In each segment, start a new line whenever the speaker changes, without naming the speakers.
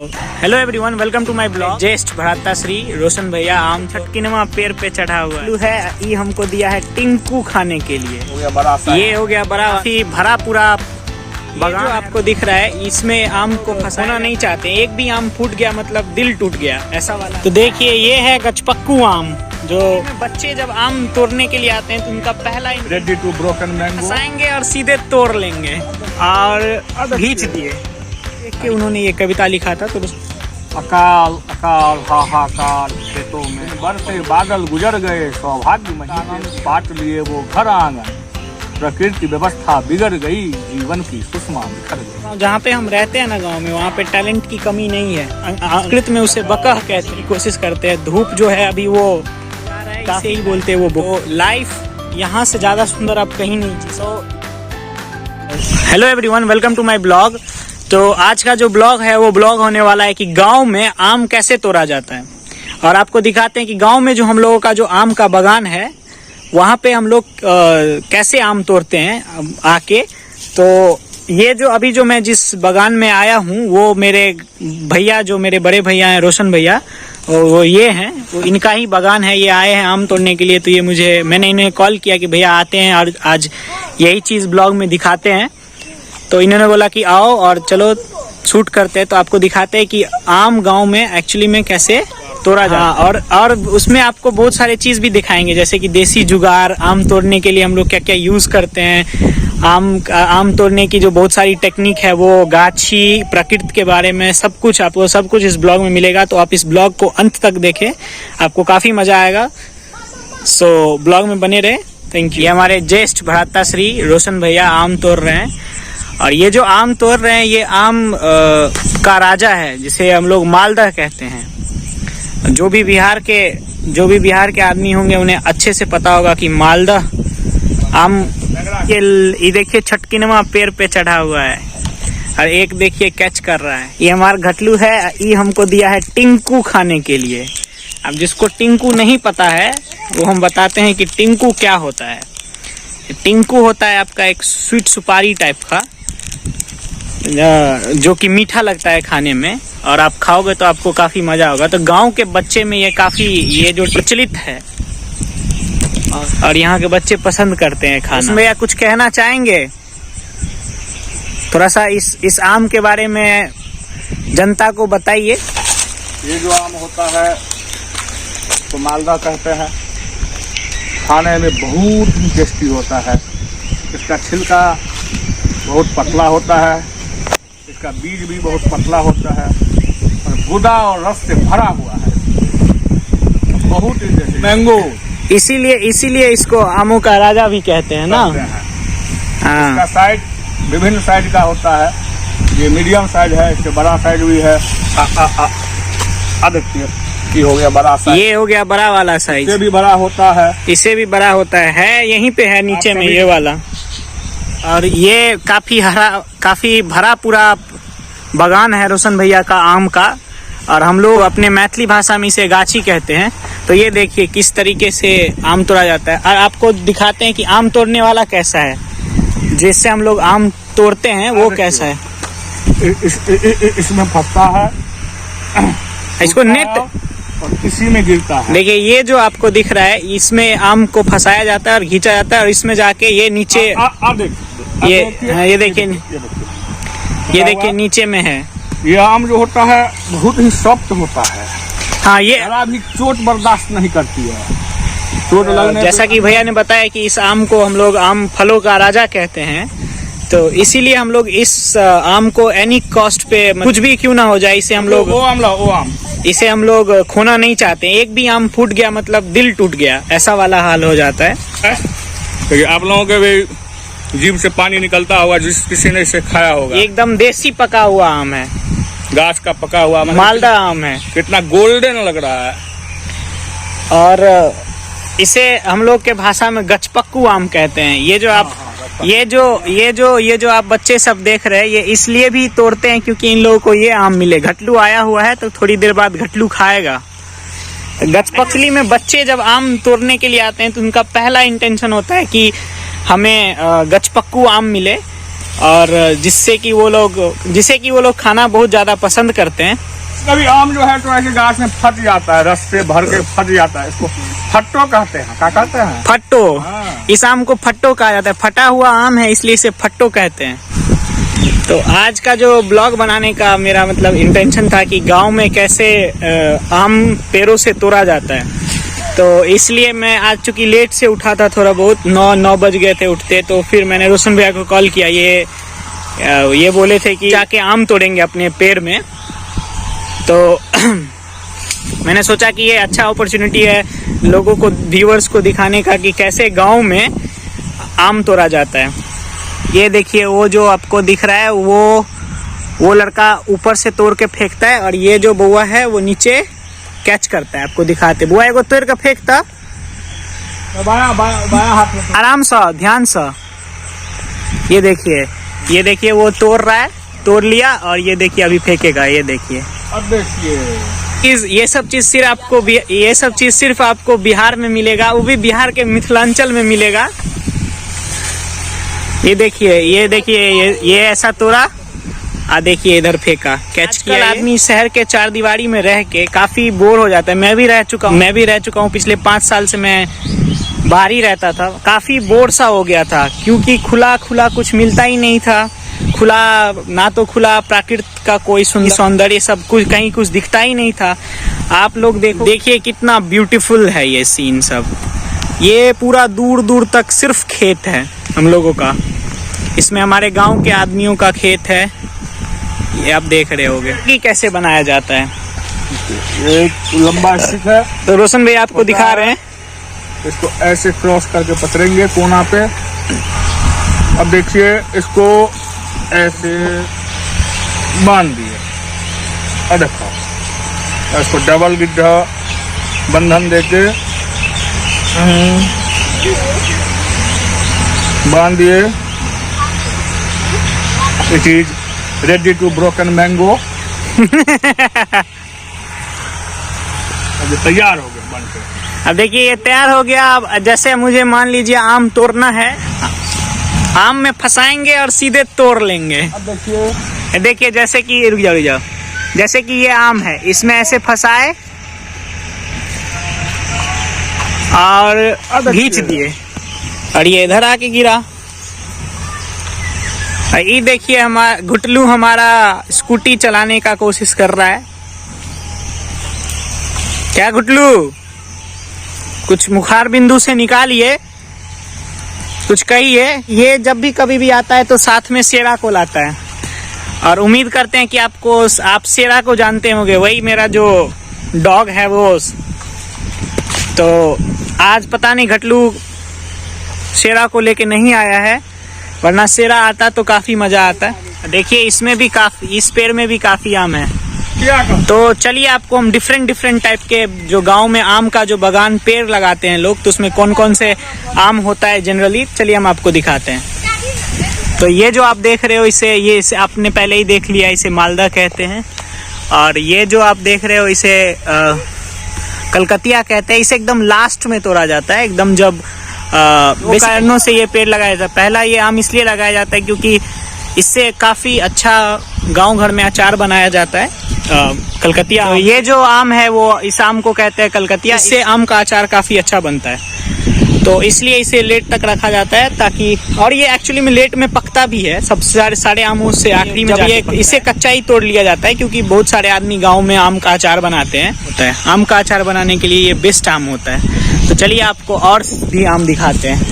Hello everyone, welcome to my blog. ज्येष्ठ भ्राता श्री रोशन भैया आम छटकिनवा पेड़ पे चढ़ा हुआ है। ये हमको दिया है टिंकू खाने के लिए। ये हो गया बड़ा भरा पूरा बगान जो आपको दिख रहा है। इसमें आम को फंसाना नहीं चाहते, एक भी आम फूट गया मतलब दिल टूट गया ऐसा वाला। तो देखिए ये है गचपक्कू आम, जो बच्चे जब आम तोड़ने के लिए आते हैं तो उनका पहला
रेडी टू ब्रोकन मैंगो
फंसाएंगे और सीधे तोड़ लेंगे और घींच दिए। देख के उन्होंने ये कविता लिखा था। तो
अकाल अकाल हाहाकार खेतों में बरसे बादल गुजर गए, सौभाग्य महीने बांट लिए वो घर आंगन, प्रकृति व्यवस्था बिगड़ गई, जीवन की सुषमा बिखर गई।
जहाँ पे हम रहते हैं ना गांव में, वहाँ पे टैलेंट की कमी नहीं है। अंग्रेजी में उसे बकह कहते की कोशिश करते हैं। धूप जो है अभी वो काफी ही बोलते हैं वो लाइफ यहाँ से ज्यादा सुंदर अब कहीं नहीं जी। Hello everyone, welcome to my blog. तो आज का जो ब्लॉग है वो ब्लॉग होने वाला है कि गांव में आम कैसे तोड़ा जाता है, और आपको दिखाते हैं कि गांव में जो हम लोगों का जो आम का बागान है वहाँ पे हम लोग कैसे आम तोड़ते हैं आके। तो ये जो अभी जो मैं जिस बागान में आया हूँ वो मेरे भैया, जो मेरे बड़े भैया हैं रोशन भैया, वो ये हैं, वो इनका ही बागान है। ये आए हैं आम तोड़ने के लिए। तो ये मैंने इन्हें कॉल किया कि भैया आते हैं और आज यही चीज़ ब्लॉग में दिखाते हैं। तो इन्होंने बोला कि आओ और चलो शूट करते हैं। तो आपको दिखाते हैं कि आम गांव में एक्चुअली में कैसे तोड़ा जाता है। और उसमें आपको बहुत सारे चीज़ भी दिखाएंगे, जैसे कि देसी जुगाड़, आम तोड़ने के लिए हम लोग क्या क्या यूज़ करते हैं, आम तोड़ने की जो बहुत सारी टेक्निक है, वो गाछी प्रकृति के बारे में सब कुछ आपको इस ब्लॉग में मिलेगा। तो आप इस ब्लॉग को अंत तक देखें, आपको काफ़ी मज़ा आएगा। सो ब्लॉग में बने रहे। Thank you. ये हमारे ज्येष्ठ भ्राता श्री रोशन भैया आम तोड़ रहे हैं, और ये जो आम तोड़ रहे हैं ये आम का राजा है, जिसे हम लोग मालदा कहते हैं। जो भी बिहार के आदमी होंगे उन्हें अच्छे से पता होगा कि मालदा आम ये देखिए छटकिनवा पेड़ पे चढ़ा हुआ है, और एक देखिए कैच कर रहा है। ये हमारा घटलू है, ये हमको दिया है टिंकू खाने के लिए। अब जिसको टिंकू नहीं पता है वो हम बताते हैं कि टिंकू क्या होता है। टिंकू होता है आपका एक स्वीट सुपारी टाइप का, जो कि मीठा लगता है खाने में, और आप खाओगे तो आपको काफ़ी मज़ा होगा। तो गांव के बच्चे में ये जो प्रचलित है और यहाँ के बच्चे पसंद करते हैं खाना। भैया कुछ कहना चाहेंगे थोड़ा सा इस आम के बारे में जनता को बताइए।
ये जो आम होता है तो मालदा कहते हैं, खाने में बहुत ही टेस्टी होता है। इसका छिलका बहुत पतला होता है, इसका बीज भी बहुत पतला होता है, और गुदा और रस से भरा हुआ है, बहुत ही टेस्टी मैंगो।
इसीलिए इसको आमों का राजा भी कहते हैं ना। हाँ।
इसका साइज विभिन्न साइज का होता है। ये मीडियम साइज है, इससे बड़ा साइज भी है। ये हो गया बड़ा साइज,
ये हो गया बड़ा वाला साइज।
इससे भी बड़ा होता है,
इससे भी बड़ा होता है यहीं पे है नीचे में ये वाला। और ये काफी भरा पूरा बागान है रोशन भैया का आम का, और हम लोग अपने मैथिली भाषा में इसे गाछी कहते हैं। तो ये देखिए किस तरीके से आम तोड़ा जाता है, और आपको दिखाते हैं कि आम तोड़ने वाला कैसा है, जिससे हम लोग आम तोड़ते हैं वो कैसा है।
इसमें फंसता है,
इसको नेट
और इसी में गिरता है।
देखिए ये जो आपको दिख रहा है, इसमें आम को फंसाया जाता है और खींचा जाता है, और इसमें जाके ये नीचे ये देखिए नीचे में है।
ये आम जो होता है बहुत ही सॉफ्ट होता है।
हाँ, ये
भी चोट बर्दाश्त नहीं करती है। चोट लगने
जैसा कि भैया ने बताया कि इस आम को हम लोग आम फलों का राजा कहते हैं। तो इसीलिए हम लोग इस आम को एनी कॉस्ट पे, कुछ भी क्यों ना हो जाए, इसे हम लोग इसे हम लोग खोना नहीं चाहते। एक भी आम फूट गया मतलब दिल टूट गया ऐसा वाला हाल हो जाता है।
तो आप लोगों के भी जीभ से पानी निकलता होगा जिस किसी ने इसे खाया होगा।
एकदम देसी पका हुआ आम है,
गाछ का पका हुआ
मालदा आम है।
कितना गोल्डन लग रहा है।
और इसे हम लोग के भाषा में गचपक्कू आम कहते हैं। ये जो आप बच्चे सब देख रहे हैं, ये इसलिए भी तोड़ते हैं क्योंकि इन लोगों को ये आम मिले। घटलू आया हुआ है तो थोड़ी देर बाद घटलू खाएगा। गचपकली में बच्चे जब आम तोड़ने के लिए आते हैं तो उनका पहला इंटेंशन होता है कि हमें गचपक्कू आम मिले, और जिसे कि वो लोग खाना बहुत ज़्यादा पसंद करते हैं।
कभी आम जो है तो ऐसे गाछ में फट जाता है, रस से भर के फट जाता है, इसको फट्टो कहते हैं। क्या कहते हैं?
फट्टो।
हाँ।
इस आम को फट्टो कहा जाता है, फटा हुआ आम है इसलिए इसे फट्टो कहते हैं। तो आज का जो ब्लॉग बनाने का मेरा मतलब इंटेंशन था कि गांव में कैसे आम पेड़ों से तोड़ा जाता है। तो इसलिए मैं आज चूंकि लेट से उठा था, थोड़ा बहुत 9 बज गए थे उठते, तो फिर मैंने रोशन भैया को कॉल किया। ये बोले थे कि जाके आम तोड़ेंगे अपने पेड़ में। तो मैंने सोचा कि ये अच्छा अपॉर्चुनिटी है लोगों को, व्यूअर्स को दिखाने का कि कैसे गांव में आम तोड़ा जाता है। ये देखिए, वो जो आपको दिख रहा है वो लड़का ऊपर से तोड़ के फेंकता है, और ये जो बउआ है वो नीचे कैच करता है। आपको दिखाते, बुआ एगो तोड़ के फेंकता,
बाया हाथ में
आराम से, ध्यान से। ये देखिए वो तोड़ रहा है, तोड़ लिया, और ये देखिए अभी फेंकेगा। ये देखिए,
अब देखिए
ये सब चीज सिर्फ आपको बिहार में मिलेगा, वो भी बिहार के मिथिलांचल में मिलेगा। ये देखिए ये ऐसा तोड़ा, देखिए इधर फेंका, कैच किया। आदमी शहर के चार दीवारी में रह के काफी बोर हो जाता है। मैं भी रह चुका हूँ पिछले 5 साल से मैं बाहर ही रहता था। काफी बोर सा हो गया था, क्योंकि खुला कुछ मिलता ही नहीं था। ना तो खुला प्राकृतिक का कोई सौंदर्य, सब कुछ कहीं कुछ दिखता ही नहीं था। आप लोग देखिए कितना ब्यूटीफुल है ये सीन सब। ये पूरा दूर तक सिर्फ खेत है हम लोगों का। इसमें हमारे गांव के आदमियों का खेत है। ये आप देख रहे होंगे कि कैसे बनाया जाता है।
एक लंबा स्टिक है,
तो रोशन भाई आपको दिखा रहे हैं।
इसको ऐसे क्रॉस करके पकड़ेंगे कोना पे। अब देखिए, इसको ऐसे बांध दिए, और देखो इसको डबल गिड्ढा बंधन देके बांध दिए। It is ready to broken mango. अब तैयार हो गया बनके।
अब देखिए ये तैयार हो गया। अब जैसे मुझे मान लीजिए आम तोड़ना है, आम में फंसाएंगे और सीधे तोड़ लेंगे।
अब
देखिए जैसे कि रुक जाओ, जैसे कि ये आम है, इसमें ऐसे फंसाए और खींच दिए, और ये इधर आके गिरा। ये देखिए घुटलू हमारा स्कूटी चलाने का कोशिश कर रहा है। क्या घुटलू, कुछ मुखार बिंदु से निकालिए, कुछ कहिए। ये जब भी कभी भी आता है तो साथ में शेरा को लाता है, और उम्मीद करते हैं कि आप शेरा को जानते होंगे, वही मेरा जो डॉग है वो। तो आज पता नहीं घटलू शेरा को लेके नहीं आया है, वरना शेरा आता तो काफी मजा आता है। देखिए इस पेड़ में भी काफी आम है। तो चलिए आपको हम डिफरेंट टाइप के जो गांव में आम का जो बागान पेड़ लगाते हैं लोग, तो उसमें कौन से आम होता है जनरली, चलिए हम आपको दिखाते हैं। तो ये जो आप देख रहे हो इसे आपने पहले ही देख लिया, इसे मालदा कहते हैं। और ये जो आप देख रहे हो इसे कलकतिया कहते हैं। इसे एकदम लास्ट में तोड़ा जाता है, एकदम जब कारणों से ये पेड़ लगाया जाता है। पहला ये आम इसलिए लगाया जाता है क्योंकि इससे काफी अच्छा गांव घर में अचार बनाया जाता है, कलकतिया। तो ये जो आम है वो इस आम को कहते हैं कलकतिया। इससे आम का अचार काफी अच्छा बनता है, तो इसलिए इसे लेट तक रखा जाता है ताकि, और ये एक्चुअली में लेट में पकता भी है। सबसे सारे आमों से आखिरी में इसे कच्चा ही तोड़ लिया जाता है, क्योंकि बहुत सारे आदमी गाँव में आम का अचार बनाते हैं। होता है आम का अचार बनाने के लिए ये बेस्ट आम होता है। तो चलिए आपको और भी आम दिखाते हैं।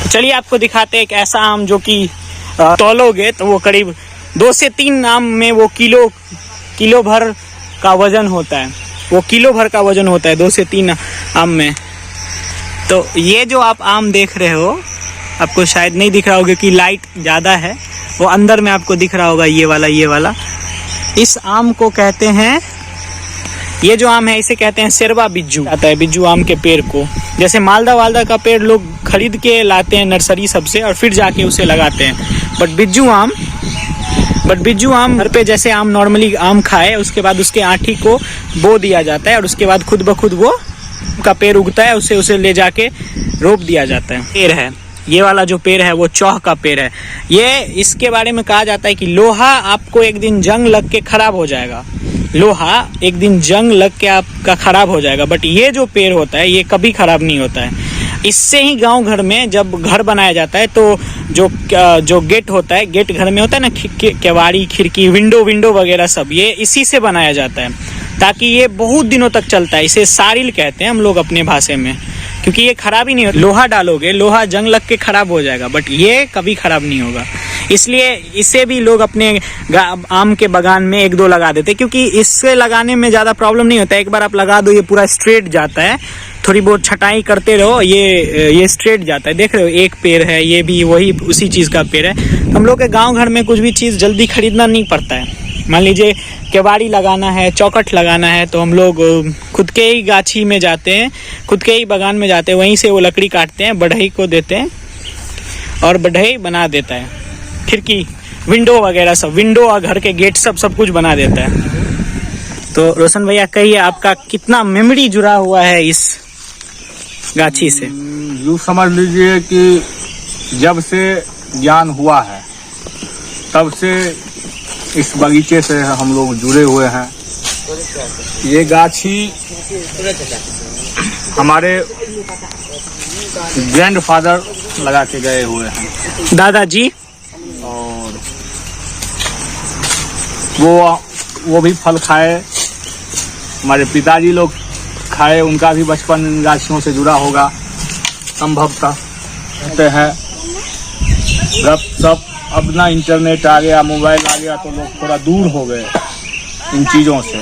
तो चलिए आपको दिखाते हैं एक ऐसा आम जो कि तौलोगे तो वो करीब 2 से 3 आम में वो किलो भर का वजन होता है। वो किलो भर का वजन होता है 2 से 3 आम में। तो ये जो आप आम देख रहे हो, आपको शायद नहीं दिख रहा होगा कि लाइट ज़्यादा है, वो अंदर में आपको दिख रहा होगा ये वाला। इस आम को कहते हैं, ये जो आम है इसे कहते हैं शेरवा बिज्जू। आता है बिज्जू आम के पेड़ को। जैसे मालदा का पेड़ लोग खरीद के लाते हैं नर्सरी सबसे, और फिर जाके उसे लगाते हैं। बट बिज्जू आम घर पे जैसे आम नॉर्मली आम खाए, उसके बाद उसके आँठी को बो दिया जाता है, और उसके बाद खुद ब खुद वो का पेड़ उगता है, उसे ले जाके रोप दिया जाता है। पेड़ है ये वाला जो पेड़ है वो चौह का पेड़ है। ये इसके बारे में कहा जाता है कि लोहा आपको एक दिन जंग लग के खराब हो जाएगा, लोहा एक दिन जंग लग के आपका खराब हो जाएगा, बट ये जो पेड़ होता है ये कभी खराब नहीं होता है। इससे ही गांव घर में जब घर बनाया जाता है तो जो गेट होता है, गेट घर में होता है ना, केवाड़ी, खिड़की, विंडो वगैरह सब ये इसी से बनाया जाता है, ताकि ये बहुत दिनों तक चलता है। इसे सारिल कहते हैं हम लोग अपने भाषा में, क्योंकि ये खराब ही नहीं होता। लोहा डालोगे, लोहा जंग लग के खराब हो जाएगा, बट ये कभी खराब नहीं होगा। इसलिए इसे भी लोग अपने आम के बागान में 1-2 लगा देते, क्योंकि इससे लगाने में ज़्यादा प्रॉब्लम नहीं होता है। एक बार आप लगा दो ये पूरा स्ट्रेट जाता है, थोड़ी बहुत छटाई करते रहो, ये स्ट्रेट जाता है। देख रहे हो, एक पेड़ है, ये भी वही उसी चीज़ का पेड़ है। हम लोग के गाँव घर में कुछ भी चीज़ जल्दी खरीदना नहीं पड़ता है। मान लीजिए केवाड़ी लगाना है, चौखट लगाना है, तो हम लोग खुद के ही गाछी में जाते हैं, खुद के ही बागान में जाते हैं, वहीं से वो लकड़ी काटते हैं, बढ़ई को देते हैं और बढ़ई बना देता है। खिड़की, विंडो वगैरह सब, विंडो और घर के गेट सब कुछ बना देता है। तो रोशन भैया कहिए, आपका कितना मेमोरी जुड़ा हुआ है इस गाछी से?
यूँ समझ लीजिए कि जब से ज्ञान हुआ है तब से इस बगीचे से हम लोग जुड़े हुए हैं। ये गाछी हमारे ग्रैंडफादर लगा के गए हुए हैं,
दादाजी,
और वो भी फल खाए, हमारे पिताजी लोग खाए, उनका भी बचपन इन गाछियों से जुड़ा होगा संभवतः। कहते हैं गप-सप, अब ना इंटरनेट आ गया, मोबाइल आ गया, तो लोग थोड़ा दूर हो गए इन चीज़ों से।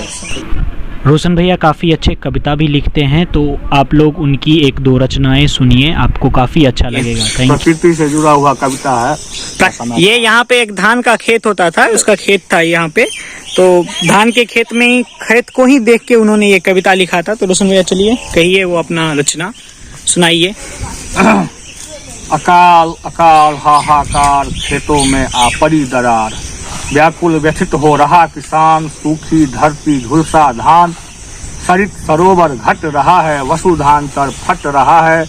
रोशन भैया काफ़ी अच्छे कविता भी लिखते हैं, तो आप लोग उनकी 1-2 रचनाएं सुनिए, आपको काफ़ी अच्छा लगेगा।
प्रकृति से जुड़ा हुआ कविता है।
ये यहाँ पे एक धान का खेत होता था, उसका खेत था यहाँ पे, तो धान के खेत में ही, खेत को ही देख के उन्होंने ये कविता लिखा था। तो रोशन भैया चलिए कहिए वो अपना रचना सुनाइए।
अकाल अकाल हाहाकार, खेतों में आ पड़ी दरार, व्याकुल व्यथित हो रहा किसान, सूखी धरती झुलसा धान, सरित सरोवर घट रहा है, वसुधान तर फट रहा है,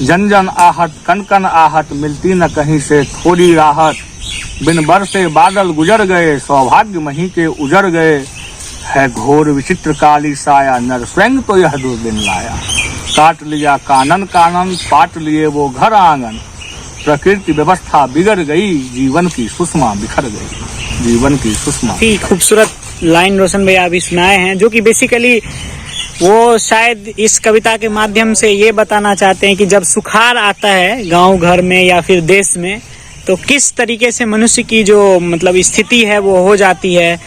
जन जन आहत कन कन आहत, मिलती न कहीं से थोड़ी राहत, बिन बरसे बादल गुजर गए, सौभाग्य मही के उजड़ गए, है घोर विचित्र काली साया, नर स्वयं तो यह दुर्दिन लाया, काट लिया कानन कानन, पाट लिए वो घर आंगन, प्रकृति व्यवस्था बिगड़ गई, जीवन की सुषमा बिखर गई, जीवन की सुषमा।
खूबसूरत लाइन रोशन भैया अभी सुनाए हैं, जो कि बेसिकली वो शायद इस कविता के माध्यम से ये बताना चाहते हैं कि जब सुखाड़ आता है गांव घर में या फिर देश में, तो किस तरीके से मनुष्य की जो मतलब स्थिति है वो हो जाती है,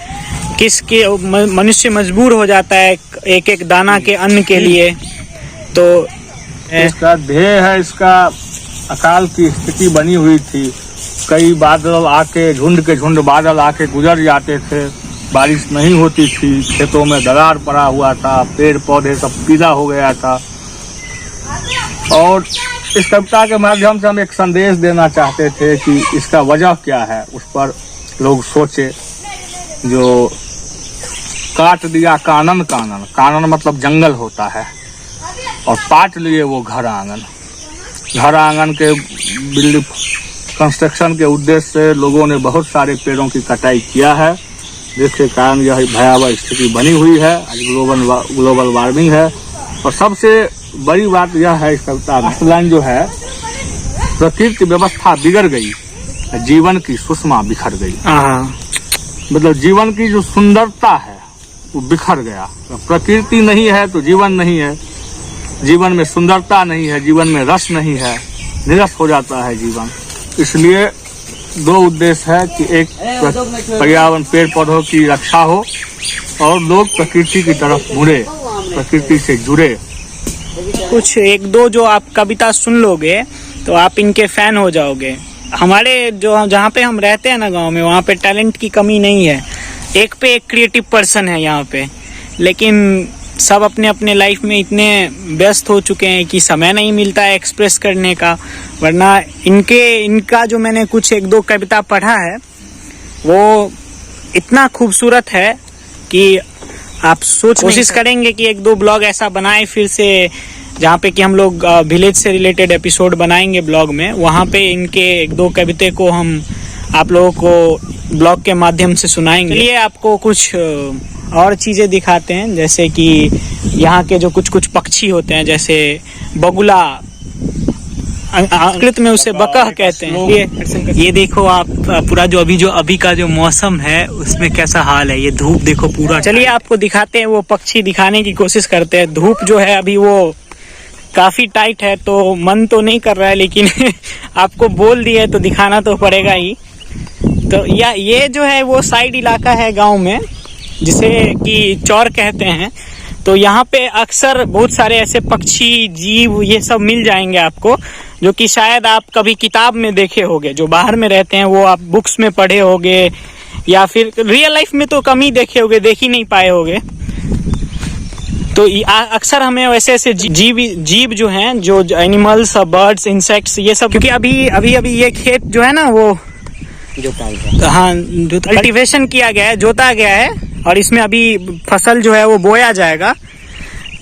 किसके मनुष्य मजबूर हो जाता है एक एक दाना के अन्न के लिए। तो
इसका ध्येय है, इसका अकाल की स्थिति बनी हुई थी, कई बादल आके, झुंड के झुंड बादल आके गुजर जाते थे, बारिश नहीं होती थी, खेतों में दरार पड़ा हुआ था, पेड़ पौधे सब पीला हो गया था। और इस कविता के माध्यम से हम एक संदेश देना चाहते थे कि इसका वजह क्या है, उस पर लोग सोचे। जो काट दिया कानन कानन, कानन मतलब जंगल होता है, और पाट लिए वो घर आंगन, घर आंगन के बिल्डिंग कंस्ट्रक्शन के उद्देश्य से लोगों ने बहुत सारे पेड़ों की कटाई किया है, जिसके कारण यह भयावह स्थिति बनी हुई है। आज ग्लोबल वार्मिंग है। और सबसे बड़ी बात यह है इस कविता में, लाइन जो है, प्रकृति व्यवस्था बिगड़ गई, जीवन की सुषमा बिखर गई। मतलब जीवन की जो सुंदरता है वो बिखर गया। प्रकृति नहीं है तो जीवन नहीं है, जीवन में सुंदरता नहीं है, जीवन में रस नहीं है, निरस हो जाता है जीवन। इसलिए 2 उद्देश्य है कि एक पर्यावरण पेड़ पौधों की रक्षा हो और लोग प्रकृति की तरफ मुड़े, प्रकृति से जुड़े।
कुछ 1-2 जो आप कविता सुन लोगे तो आप इनके फैन हो जाओगे। हमारे जो जहाँ पे हम रहते हैं ना गांव में, वहाँ पे टैलेंट की कमी नहीं है, एक पे एक क्रिएटिव पर्सन है यहाँ पे, लेकिन सब अपने अपने लाइफ में इतने व्यस्त हो चुके हैं कि समय नहीं मिलता है एक्सप्रेस करने का। वरना इनका जो मैंने कुछ 1-2 कविता पढ़ा है वो इतना खूबसूरत है कि आप कोशिश करेंगे कि 1-2 ब्लॉग ऐसा बनाए फिर से जहाँ पे कि हम लोग विलेज से रिलेटेड एपिसोड बनाएंगे ब्लॉग में। वहाँ पे इनके एक दो कविते को हम आप लोगों को ब्लॉग के माध्यम से सुनाएंगे। चलिए आपको कुछ और चीज़ें दिखाते हैं, जैसे कि यहाँ के जो कुछ कुछ पक्षी होते हैं, जैसे बगुला, संस्कृत में उसे बकह कहते हैं। ये देखो आप पूरा जो अभी का जो मौसम है उसमें कैसा हाल है, ये धूप देखो पूरा। चलिए आपको दिखाते हैं, वो पक्षी दिखाने की कोशिश करते हैं। धूप जो है अभी वो काफी टाइट है तो मन तो नहीं कर रहा है, लेकिन आपको बोल दिए तो दिखाना तो पड़ेगा ही। तो ये जो है वो साइड इलाका है गांव में, जिसे कि चौर कहते हैं। तो यहाँ पे अक्सर बहुत सारे ऐसे पक्षी, जीव, ये सब मिल जाएंगे आपको, जो कि शायद आप कभी किताब में देखे होंगे। जो बाहर में रहते हैं वो आप बुक्स में पढ़े होंगे, या फिर रियल लाइफ में तो कम ही देखे होंगे, देख ही नहीं पाए होंगे। तो अक्सर हमें वैसे ऐसे जीव जो हैं, जो एनिमल्स, बर्ड्स, इंसेक्ट्स, ये सब, क्योंकि अभी ये खेत जो है ना वो हाँ जो कल्टीवेशन किया गया है, जोता गया है, और इसमें अभी फसल जो है वो बोया जाएगा।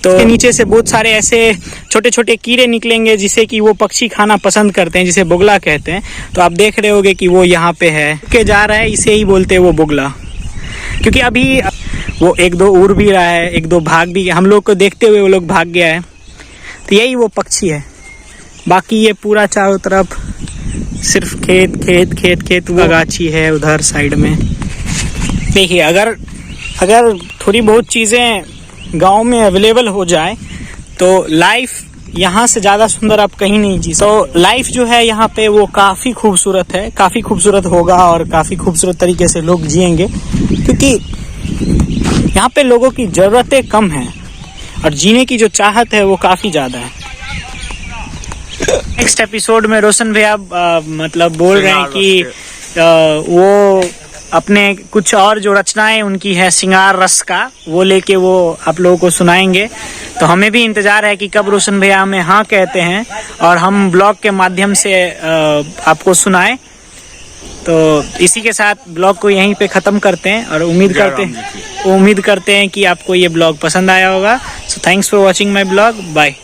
तो इसके नीचे से बहुत सारे ऐसे छोटे छोटे कीड़े निकलेंगे जिसे कि वो पक्षी खाना पसंद करते हैं, जिसे बुगला कहते हैं। तो आप देख रहे होंगे कि वो यहाँ पे है के जा रहा है, इसे ही बोलते हैं वो बुगला। क्योंकि अभी वो एक दो उड़ भी रहा है, एक दो भाग भी गया, हम लोग को देखते हुए वो लोग भाग गया है। तो यही वो पक्षी है। बाकी ये पूरा चारों तरफ सिर्फ खेत खेत खेत खेत, वो गाछी है उधर साइड में। देखिए अगर थोड़ी बहुत चीज़ें गांव में अवेलेबल हो जाए तो लाइफ यहाँ से ज़्यादा सुंदर आप कहीं नहीं जी। तो लाइफ जो है यहाँ पे वो काफ़ी खूबसूरत है, काफ़ी खूबसूरत होगा, और काफ़ी खूबसूरत तरीके से लोग जिएंगे, क्योंकि यहाँ पे लोगों की ज़रूरतें कम हैं और जीने की जो चाहत है वो काफ़ी ज़्यादा है। नेक्स्ट एपिसोड में रोशन भैया मतलब बोल रहे हैं कि वो अपने कुछ और जो रचनाएं उनकी है श्रृंगार रस का, वो लेके वो आप लोगों को सुनाएंगे। तो हमें भी इंतजार है कि कब रोशन भैया हमें हाँ कहते हैं और हम ब्लॉग के माध्यम से आपको सुनाएं। तो इसी के साथ ब्लॉग को यहीं पे ख़त्म करते हैं, और उम्मीद करते हैं कि आपको ये ब्लॉग पसंद आया होगा। So thanks for watching my blog, bye.